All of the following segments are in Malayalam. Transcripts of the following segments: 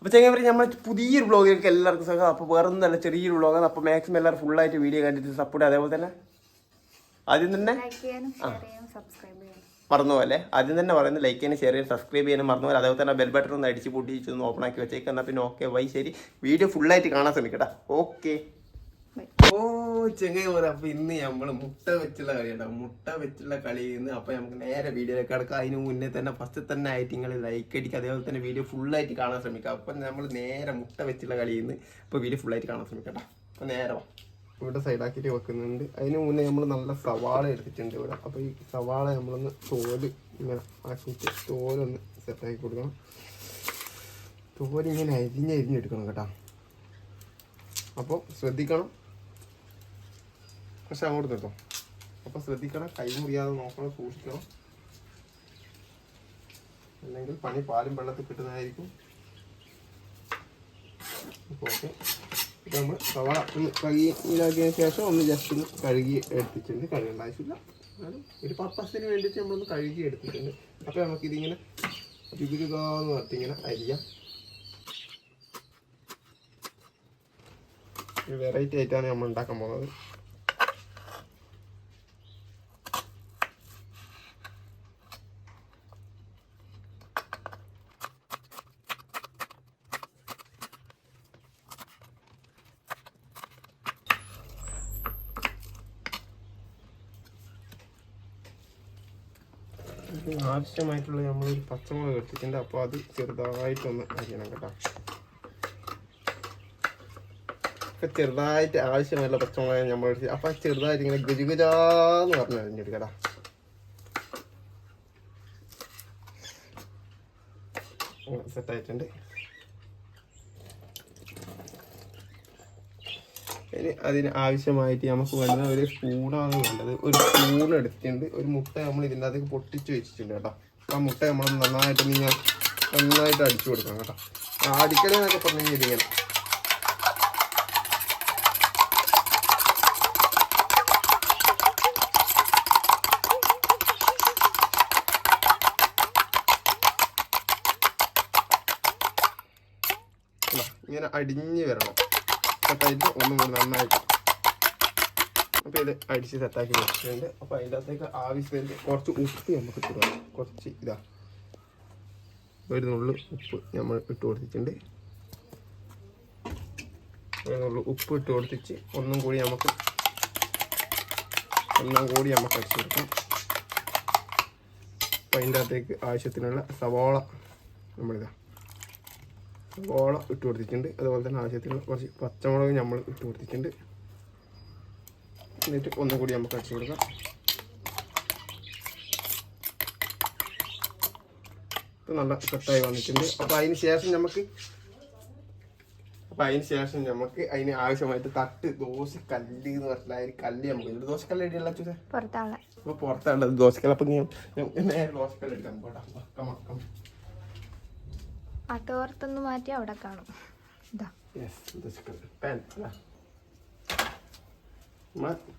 അപ്പോൾ ചെങ്ങായി നമ്മൾ പുതിയൊരു വ്ളോഗിലേക്ക് എല്ലാവർക്കും സുഖം. അപ്പോൾ വേറെ ഒന്നും നല്ല ചെറിയൊരു വ്ളോഗാണ്. അപ്പോൾ മാക്സിമം എല്ലാവരും ഫുള്ളായിട്ട് വീഡിയോ കണ്ടിട്ട് സപ്പോർട്ട്. അതേപോലെ തന്നെ ആദ്യം തന്നെ മറന്നുപോലെ ആദ്യം തന്നെ പറയുന്നത് ലൈക്ക് ചെയ്യാനും ഷെയർ ചെയ്യാനും സബ്സ്ക്രൈബ് ചെയ്യാനും മറന്നുപോലെ. അതേപോലെ തന്നെ ബെൽ ബട്ടൺ ഒന്ന് അടിച്ച് പൊട്ടിച്ചൊന്ന് ഓപ്പൺ ആക്കി വെച്ചേക്കാം. എന്നാൽ പിന്നെ ഓക്കെ വൈ ശരി, വീഡിയോ ഫുള്ളായിട്ട് കാണാൻ ശ്രമിക്കട്ടാ. ഓക്കെ. ഓ ചെങ്ങായി പറയാം. അപ്പോൾ ഇന്ന് നമ്മൾ മുട്ട വെച്ചുള്ള കളിയാണ്. മുട്ട വെച്ചുള്ള കളിയിൽ നിന്ന് അപ്പോൾ നമുക്ക് നേരെ വീഡിയോയിലേക്ക് കിടക്കാം. അതിന് മുന്നേ തന്നെ ഫസ്റ്റ് തന്നെ ആയിട്ട് നിങ്ങൾ ലൈക്ക് അടിക്കുക. അതേപോലെ തന്നെ വീഡിയോ ഫുള്ളായിട്ട് കാണാൻ ശ്രമിക്കുക. അപ്പം നമ്മൾ നേരെ മുട്ട വെച്ചുള്ള കളിയിൽ നിന്ന് ഇപ്പോൾ വീഡിയോ ഫുള്ളായിട്ട് കാണാൻ ശ്രമിക്കട്ടെ. അപ്പോൾ നേരെ വാ. ഇവിടെ സൈഡാക്കിയിട്ട് വെക്കുന്നുണ്ട്. അതിന് മുന്നേ നമ്മൾ നല്ല സവാള എടുത്തിട്ടുണ്ട് ഇവിടെ. അപ്പോൾ ഈ സവാള നമ്മളൊന്ന് തോല് ഇങ്ങനെ ആക്കിയിട്ട് തോലൊന്ന് സെറ്റാക്കി കൊടുക്കണം. തോലിങ്ങനെ അരിഞ്ഞെടുക്കണം കേട്ടോ. അപ്പോൾ ശ്രദ്ധിക്കണം. പക്ഷെ അങ്ങോട്ട് നിർത്തും. അപ്പോൾ ശ്രദ്ധിക്കണം, കൈ മുറിയാതെ നോക്കണം, സൂക്ഷിക്കണം. അല്ലെങ്കിൽ പണി പാലും വെള്ളത്തിൽ കിട്ടുന്നതായിരിക്കും. അപ്പോൾ ഓക്കെ. ഇത് നമ്മൾ സവാള ഒന്ന് കഴുകിയതിന് ശേഷം ഒന്ന് ജസ്റ്റ് ഒന്ന് കഴുകി എടുത്തിട്ടുണ്ട്. കഴുകേണ്ട ആവശ്യമില്ല, എന്നാലും ഒരു പർപ്പസിന് വേണ്ടിയിട്ട് നമ്മളൊന്ന് കഴുകി എടുത്തിട്ടുണ്ട്. അപ്പോൾ നമുക്കിതിങ്ങനെ രുചിരുകാന്ന് പറഞ്ഞിങ്ങനെ അരിയാം. ഒരു വെറൈറ്റി ആയിട്ടാണ് നമ്മൾ ഉണ്ടാക്കാൻ പോകുന്നത്. ആവശ്യമായിട്ടുള്ള നമ്മളൊരു പച്ചമുളക് എടുത്തിട്ടുണ്ട്. അപ്പോൾ അത് ചെറുതായിട്ടൊന്ന് അരിയണം കേട്ടോ. ഇപ്പം ചെറുതായിട്ട് ആവശ്യമായിട്ടുള്ള പച്ചമുളക് നമ്മൾ എടുത്ത് അപ്പം ചെറുതായിട്ട് ഇങ്ങനെ ഗുജുഗുജാന്ന് പറഞ്ഞ് അരിഞ്ഞെടുക്കടാ. സെറ്റായിട്ടുണ്ട്. ഇനി അതിന് ആവശ്യമായിട്ട് നമുക്ക് വേണ്ടത് ഒരു സ്പൂണാണ് വേണ്ടത്. ഒരു സ്പൂൺ എടുത്തിട്ടുണ്ട്. ഒരു മുട്ട നമ്മൾ ഇതിൻ്റെ അകത്തേക്ക് പൊട്ടിച്ച് വെച്ചിട്ടുണ്ട് കേട്ടോ. ആ മുട്ട നമ്മൾ നന്നായിട്ട് അടിച്ചു കൊടുക്കണം കേട്ടോ. അടിക്കലെന്നൊക്കെ പറഞ്ഞു ഇതിങ്ങനെ ഇങ്ങനെ അടിഞ്ഞ് വരണം. സെറ്റായിട്ട് ഒന്നും കൂടി നന്നായിട്ട്. അപ്പോൾ ഇത് അടിച്ച് സെറ്റാക്കി വെച്ചിട്ടുണ്ട്. അപ്പോൾ അതിൻ്റെ അകത്തേക്ക് ആവശ്യത്തിന് കുറച്ച് ഉപ്പ് നമുക്ക് ഇട്ട് കൊടുക്കാം. കുറച്ച് ഇതാ ഒരു നുള്ളു ഉപ്പ് നമ്മൾ ഇട്ട് കൊടുത്തിട്ടുണ്ട്. ഒരു നുള്ളു ഉപ്പ് ഇട്ട് കൊടുത്തിട്ട് ഒന്നും കൂടി നമുക്ക് അടിച്ചു കൊടുക്കാം. അപ്പോൾ അതിൻ്റെ അകത്തേക്ക് ആവശ്യത്തിനുള്ള സവാള സവാള ഇട്ട് കൊടുത്തിട്ടുണ്ട്. അതുപോലെ തന്നെ ആവശ്യത്തിന് കുറച്ച് പച്ചമുളക് നമ്മൾ ഇട്ട് കൊടുത്തിട്ടുണ്ട്. എന്നിട്ട് ഒന്നും കൂടി നമുക്ക് അടിച്ചു കൊടുക്കാം. ഇത് നല്ല സെറ്റായി വന്നിട്ടുണ്ട്. അപ്പോൾ അതിന് ശേഷം നമുക്ക് അതിന് ആവശ്യമായിട്ട് തട്ട് ദോശക്കല്ല് എന്ന് പറഞ്ഞാൽ അതിന് കല്ല് നമുക്ക് ദോശക്കല്ല് ഇടിയല്ല ചൂസേ അപ്പോൾ പുറത്താണത് ദോശക്കല്ല്. അപ്പം നേരെ ദോശക്കല്ല് എടുക്കാം. പോട്ടെ ആട്ടോർത്തൊന്ന് മാറ്റി അവിടെ കാണും.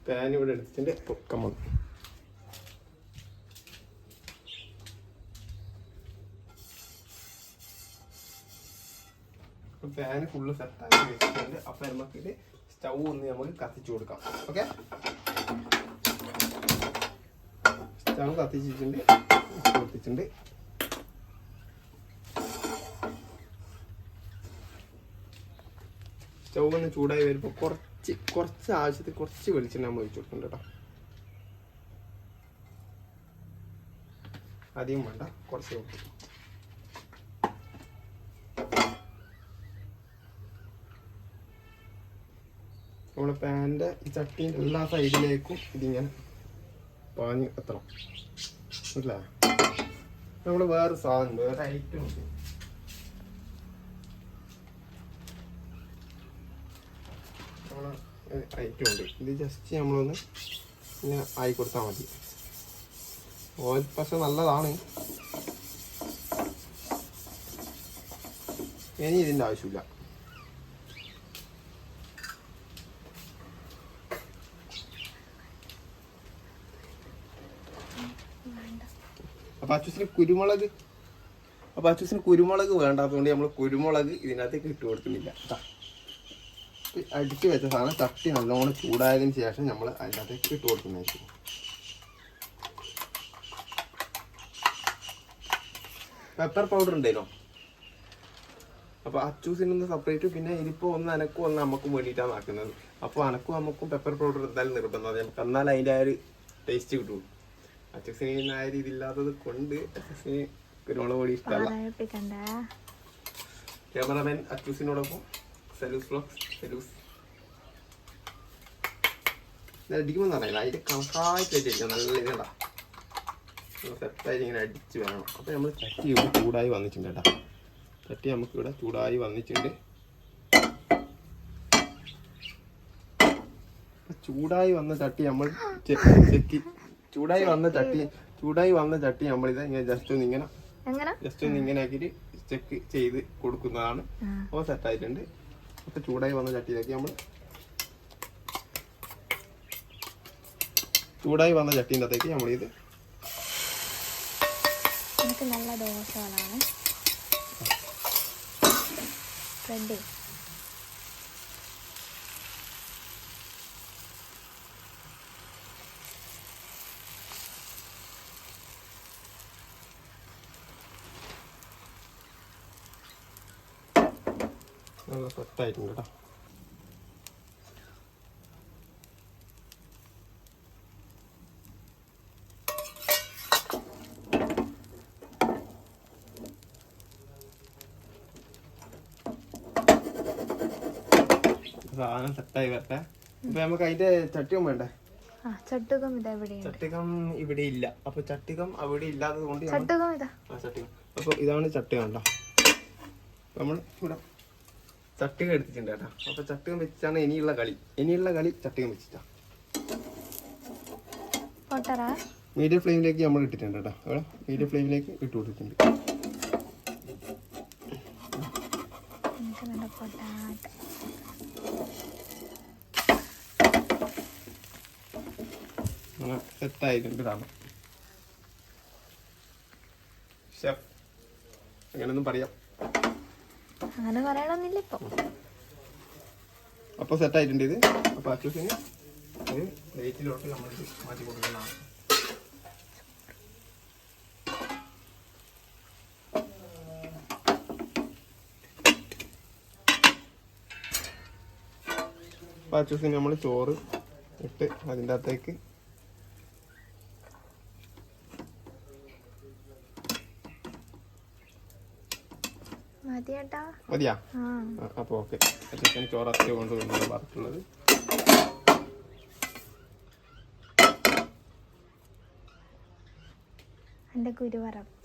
പാൻ ഇവിടെ എടുത്തിട്ടുണ്ട്. പൊക്കമ്മ പാൻ ഫുള്ള് സെറ്റാക്കി വെച്ചിട്ടുണ്ട്. അപ്പം നമുക്കിത് സ്റ്റൗ ഒന്ന് നമുക്ക് കത്തിച്ചു കൊടുക്കാം. Okay, stove കത്തിച്ചിട്ടുണ്ട്. സ്റ്റൗ ഒന്ന് ചൂടായി വരുമ്പോൾ കുറച്ച് ആവശ്യത്തിൽ കുറച്ച് വെളിച്ചെണ്ണ നമ്മൾ ഒഴിച്ചു കൊടുക്കുന്നുണ്ട് കേട്ടോ. അധികം വേണ്ട, കുറച്ച് നോക്കി. നമ്മുടെ പാൻ്റെ ഈ ചട്ടീൻ്റെ എല്ലാ സൈഡിലേക്കും ഇതിങ്ങനെ പാഞ്ഞ് എത്തണം. ഇല്ല, നമ്മൾ വേറെ സാധനം വേറെ ഐറ്റം ഉണ്ട്. ഐറ്റം ഉണ്ട്. ഇത് ജസ്റ്റ് നമ്മളൊന്ന് ഇങ്ങനെ ആയി കൊടുത്താൽ മതി. ഓയിൽ പക്ഷെ നല്ലതാണ്. ഇനി ഇതിൻ്റെ ആവശ്യമില്ല. അപ്പം അച്ഛന് കുരുമുളക് അപ്പോൾ അച്ചൂസിന് കുരുമുളക് വേണ്ടാത്തതുകൊണ്ട് നമ്മൾ കുരുമുളക് ഇതിനകത്തേക്ക് ഇട്ട് കൊടുക്കുന്നില്ല. അടിച്ച് വെച്ച സാധനം ചട്ടി നല്ലോണം ചൂടായതിന് ശേഷം നമ്മൾ അതിനകത്തേക്ക് ഇട്ട് കൊടുക്കുന്നതായിരിക്കും. പെപ്പർ പൗഡർ ഉണ്ടല്ലോ. അപ്പോൾ അച്ചൂസിനൊന്ന് സെപ്പറേറ്റ്, പിന്നെ ഇതിപ്പോൾ ഒന്ന് അനക്കും ഒന്ന് അമ്മക്കും വേണ്ടിയിട്ടാണ് ആക്കുന്നത്. അപ്പോൾ അനക്കും അമ്മക്കും പെപ്പർ പൗഡർ എന്തായാലും നിർബന്ധമാണ് നമുക്ക്, എന്നാലും അതിൻ്റെ ആ ഒരു ടേസ്റ്റ് കിട്ടുള്ളൂ. അച്ചൂസിന് ആ ഒരു ഇതില്ലാത്തത് കൊണ്ട് അച്ചൂസിന് കുരുമുളക് പൊടി ഇഷ്ടമല്ല. Cameraman അച്ചൂസിനോടൊപ്പം സലൂസ് vlogs. സലൂസ് അടിക്കുമ്പോൾ അറിയില്ല, അതിൻ്റെ കണക്കായിട്ട് വെച്ചിരിക്കാം. നല്ല ഇതാ സെറ്റായിട്ട് ഇങ്ങനെ അടിച്ച് വേണം. അപ്പോൾ നമ്മൾ ചട്ടി ഇവിടെ ചൂടായി വന്നിട്ടുണ്ട് കേട്ടോ. ചട്ടി നമുക്ക് ഇവിടെ ചൂടായി വന്നിട്ടുണ്ട്. ചൂടായി വന്ന ചട്ടി നമ്മൾ ചെക്കി ചൂടായി വന്ന ചട്ടി നമ്മളിത് ഇങ്ങനെ ജസ്റ്റ് ഒന്ന് ഇങ്ങനെ ആക്കിയിട്ട് ചെക്ക് ചെയ്ത് കൊടുക്കുന്നതാണ്. അപ്പോൾ സെറ്റായിട്ടുണ്ട്. അപ്പോൾ ചൂടായി വന്ന ചട്ടിയിലേക്ക് നമ്മൾ ചൂടായി വന്ന ചട്ടീൻ്റെ അകത്തേക്ക് നമ്മളിത് നല്ല ദോശകളാണ് റെഡി. സെറ്റായിട്ടുണ്ട് കേട്ടോ. സാധനം സെറ്റായി വരട്ടെ. അപ്പൊ നമുക്ക് അതിന്റെ ചട്ടികം വേണ്ടേ? ചട്ടികം ഇവിടെ ഇല്ല. അപ്പൊ ചട്ടികം അവിടെ ഇല്ലാത്തത് കൊണ്ട് ചട്ടികം. അപ്പൊ ഇതാണ് ചട്ടികം കേട്ടോ. നമ്മൾ ഇവിടെ ചട്ടികം എടുത്തിട്ടുണ്ട് കേട്ടോ. അപ്പൊ ചട്ടികം വെച്ചിട്ടാണ് ഇനിയുള്ള കളി ചട്ടികം വെച്ചിട്ടാ. മീഡിയം ഫ്ലെയിമിലേക്ക് നമ്മൾ ഇട്ടിട്ടുണ്ട് കേട്ടോ. അവിടെ മീഡിയം ഫ്ലെയിമിലേക്ക് ഇട്ട് കൊടുത്തിട്ടുണ്ട്. സെറ്റായിട്ടുണ്ട് കാണാം. ഷെഫ് അങ്ങനെയൊന്നും പറയാം. അപ്പോൾ സെറ്റായിട്ടുണ്ട് ഇത്. അപ്പോൾ അച്ചൂസിന് ഒരു പ്ലേറ്റിലോട്ട് നമ്മൾ മാറ്റി കൊടുക്കുന്നതാണ്. അപ്പോൾ അച്ചൂസിന് നമ്മൾ ചോറ് ഇട്ട് അതിൻ്റെ അകത്തേക്ക് മതിയാ? അപ്പോൾ ഓക്കെ. ചിക്കൻ ചോറത്തി കൊണ്ട് നമ്മൾ പറഞ്ഞിട്ടുള്ളത്.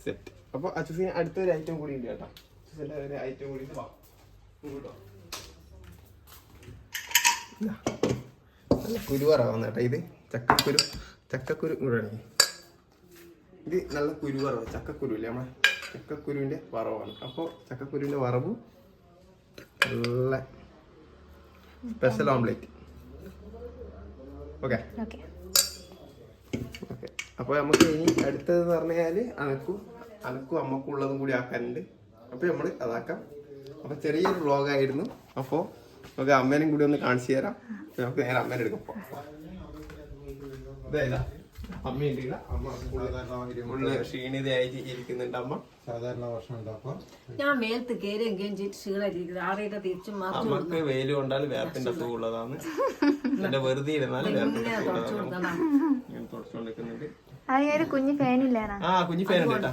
സെറ്റ്. അപ്പോൾ അച്ചൂസിന് അടുത്തൊരു ഐറ്റം കൂടി ഉണ്ട് കേട്ടോ. അച്ചൂസിൻ്റെ ഒരു ഐറ്റം കൂടി നല്ല കുരുവറവാണ് കേട്ടോ. ഇത് ചക്കക്കുരു കൂടെ. ഇത് നല്ല കുരുവറവ്, ചക്കക്കുരു ഇല്ലേ നമ്മളെ ചക്കക്കുരുവിൻ്റെ വറവാണ്. അപ്പോൾ ചക്കക്കുരുവിൻ്റെ വറവ് നല്ല സ്പെഷ്യൽ ഓംലെറ്റ്. ഓക്കെ. അപ്പോൾ നമുക്ക് ഇനി അടുത്തതെന്ന് പറഞ്ഞാൽ അനക്കും അമ്മക്കും ഉള്ളതും കൂടി ആക്കാനുണ്ട്. അപ്പോൾ നമ്മൾ അതാക്കാം. അപ്പോൾ ചെറിയൊരു വ്ളോഗായിരുന്നു. അപ്പോൾ നമുക്ക് അമ്മേനും കൂടി ഒന്ന് കാണിച്ചു തരാം. നമുക്ക് നേരെ അമ്മേനെ എടുക്കാം. ഇതാ അമ്മയുണ്ട്. അമ്മ ക്ഷീണിതയായിട്ട് ഇരിക്കുന്നുണ്ട്. അമ്മ സാധാരണ ഭക്ഷണം ഉണ്ടാക്കാം. ഞാൻ മേലത്ത് കയറി ക്ഷീണിരിക്കുന്നത് ആറേട്ട തിരിച്ചു അമ്മക്ക് വെയിൽ കൊണ്ടാൽ വേർപ്പിന്റെ അസുഖം ഉള്ളതാണ്. എന്റെ വെറുതെ ഇരുന്നാലും തുടച്ചുകൊണ്ടിരിക്കുന്നുണ്ട്. കുഞ്ഞു ഫാനില്ല. കുഞ്ഞു ഫാനുണ്ട്.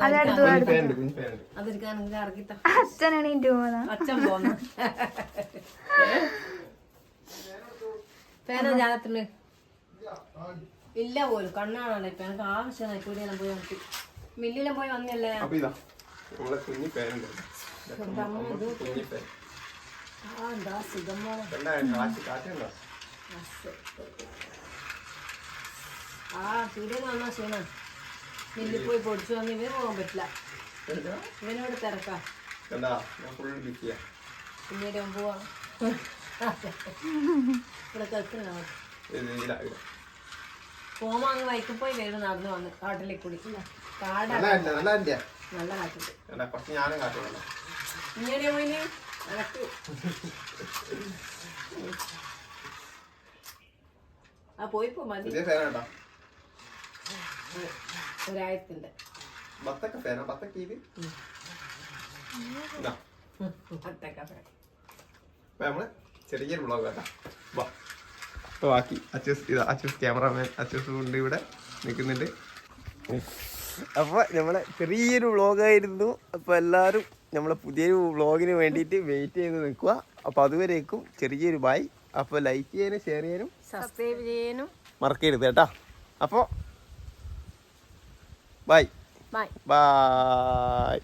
അച്ഛനാണ് അച്ഛൻ പോന്ന ഫാനോ ജാലത്തിന് ഇല്ല പോലും കണ്ണാണല്ലോ. ഇപ്പൊ എനിക്ക് ആവശ്യമായി കൂടിയെല്ലാം പോയി നോക്കി മില്ലിലും പോയി വന്നല്ലേ. എന്താ സുഖം സൂര്യൻ വന്നാ ക്ഷീണം. മില്ലിൽ പോയി പൊടിച്ചു വന്ന് ഇവന് പോകാൻ പറ്റില്ല. ഇവനോട് തിരക്കാം. പിന്നീട് പോവാ ഇവിടെ കേൾക്കുന്ന പോമാ അങ്ങ് വൈക്ക് പോയി വരും നടന്നു വന്ന് കാട്ടിലേക്ക് കൂടി. കാടാണ് നല്ല കാറ്റുണ്ട്. എടാ കുറച്ച് ഞാനും കാട്ടുമല്ലോ. ഇങ്ങനെ പോയിന് എനക്ക് ആ പോയിപ്പോ മതി. പുതിയ ഫാൻ കേട്ടോ. 1000-ന്റെ ബത്തൊക്കെ ഫാനാ. ബത്തൊക്കെ ഇത് ഇതാ. അപ്പൊ നമ്മള് ചെറിയൊരു വ്ളോഗ് കേട്ടാ. വാ അപ്പൊ ബാക്കി അച്ചൂസ് ക്യാമറാമാൻ അച്ചൂസ് കൊണ്ട് ഇവിടെ നിൽക്കുന്നുണ്ട്. അപ്പൊ നമ്മളെ ചെറിയൊരു വ്ളോഗായിരുന്നു. അപ്പൊ എല്ലാവരും നമ്മളെ പുതിയൊരു വ്ളോഗിന് വേണ്ടിയിട്ട് വെയിറ്റ് ചെയ്ത് നിൽക്കുക. അപ്പൊ അതുവരേക്കും ചെറിയൊരു ബായ്. അപ്പൊ ലൈക്ക് ചെയ്യാനും ഷെയർ ചെയ്യാനും സബ്സ്ക്രൈബ് ചെയ്യാനും മറക്കരുത് കേട്ടാ. അപ്പൊ ബൈ ബൈ. ബൈ.